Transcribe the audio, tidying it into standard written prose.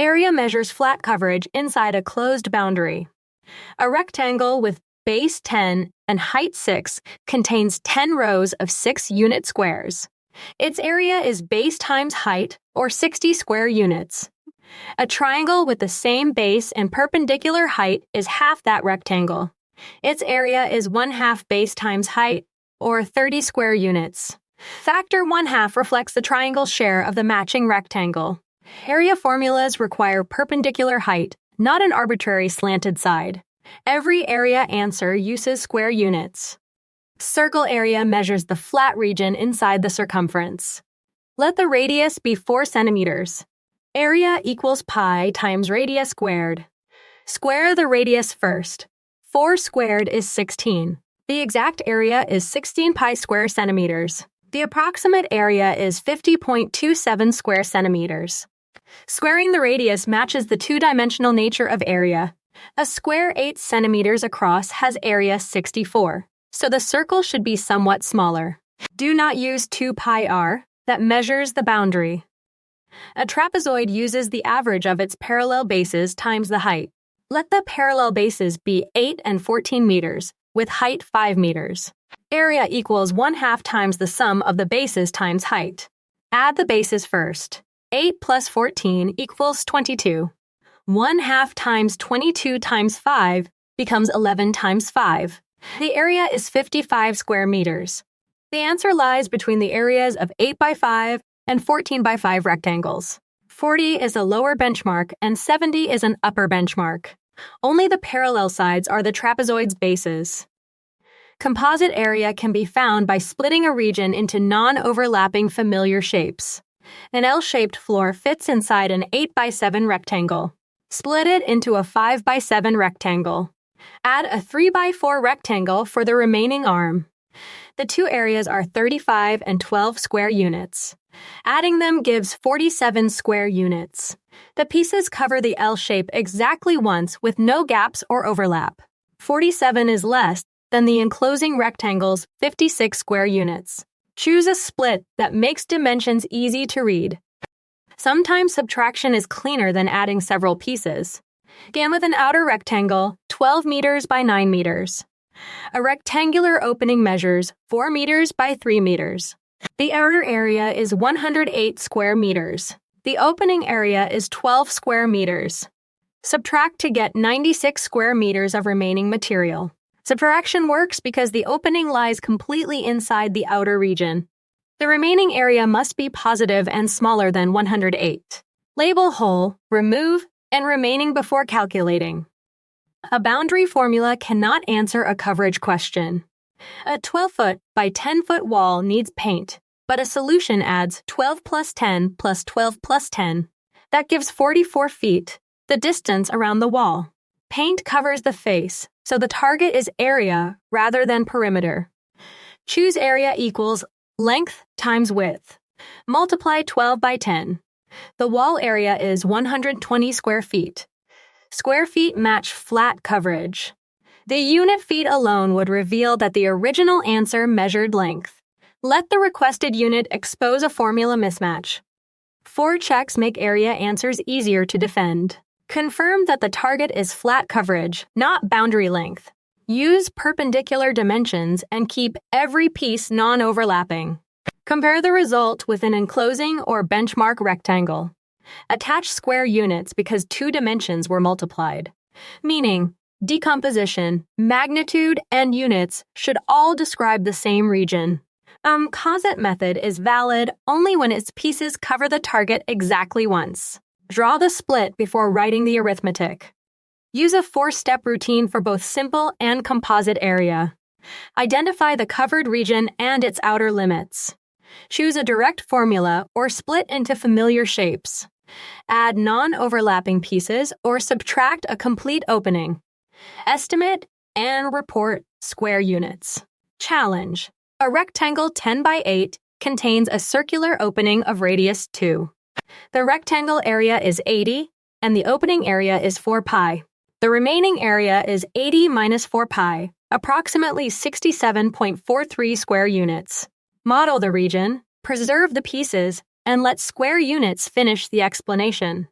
Area measures flat coverage inside a closed boundary. A rectangle with base 10 and height 6 contains 10 rows of 6-unit squares. Its area is base times height, or 60 square units. A triangle with the same base and perpendicular height is half that rectangle. Its area is 1/2 base times height, or 30 square units. Factor 1/2 reflects the triangle's share of the matching rectangle. Area formulas require perpendicular height, not an arbitrary slanted side. Every area answer uses square units. Circle area measures the flat region inside the circumference. Let the radius be 4 centimeters. Area equals pi times radius squared. Square the radius first. 4 squared is 16. The exact area is 16 pi square centimeters. The approximate area is 50.27 square centimeters. Squaring the radius matches the two-dimensional nature of area. A square 8 centimeters across has area 64, so the circle should be somewhat smaller. Do not use 2 pi r, that measures the boundary. A trapezoid uses the average of its parallel bases times the height. Let the parallel bases be 8 and 14 meters, with height 5 meters. Area equals 1/2 times the sum of the bases times height. Add the bases first. 8 plus 14 equals 22. 1/2 times 22 times 5 becomes 11 times 5. The area is 55 square meters. The answer lies between the areas of 8 by 5 and 14 by 5 rectangles. 40 is a lower benchmark and 70 is an upper benchmark. Only the parallel sides are the trapezoid's bases. Composite area can be found by splitting a region into non-overlapping familiar shapes. An L-shaped floor fits inside an 8 by 7 rectangle. Split it into a 5 by 7 rectangle. Add a 3 by 4 rectangle for the remaining arm. The two areas are 35 and 12 square units. Adding them gives 47 square units. The pieces cover the L shape exactly once with no gaps or overlap. 47 is less than the enclosing rectangle's 56 square units. Choose a split that makes dimensions easy to read. Sometimes subtraction is cleaner than adding several pieces. Begin with an outer rectangle, 12 meters by 9 meters. A rectangular opening measures 4 meters by 3 meters. The outer area is 108 square meters. The opening area is 12 square meters. Subtract to get 96 square meters of remaining material. Subtraction works because the opening lies completely inside the outer region. The remaining area must be positive and smaller than 108. Label whole, remove, and remaining before calculating. A boundary formula cannot answer a coverage question. A 12-foot by 10-foot wall needs paint, but a solution adds 12 plus 10 plus 12 plus 10. That gives 44 feet, the distance around the wall. Paint covers the face, so the target is area rather than perimeter. Choose area equals length times width. Multiply 12 by 10. The wall area is 120 square feet. Square feet match flat coverage. The unit feet alone would reveal that the original answer measured length. Let the requested unit expose a formula mismatch. 4 checks make area answers easier to defend. Confirm that the target is flat coverage, not boundary length. Use perpendicular dimensions and keep every piece non-overlapping. Compare the result with an enclosing or benchmark rectangle. Attach square units because 2 dimensions were multiplied. Meaning, decomposition, magnitude, and units should all describe the same region. Composite method is valid only when its pieces cover the target exactly once. Draw the split before writing the arithmetic. Use a 4-step routine for both simple and composite area. Identify the covered region and its outer limits. Choose a direct formula or split into familiar shapes. Add non-overlapping pieces or subtract a complete opening. Estimate and report square units. Challenge. A rectangle 10 by 8 contains a circular opening of radius 2. The rectangle area is 80, and the opening area is 4 pi. The remaining area is 80 minus 4 pi, approximately 67.43 square units. Model the region, preserve the pieces, and let square units finish the explanation.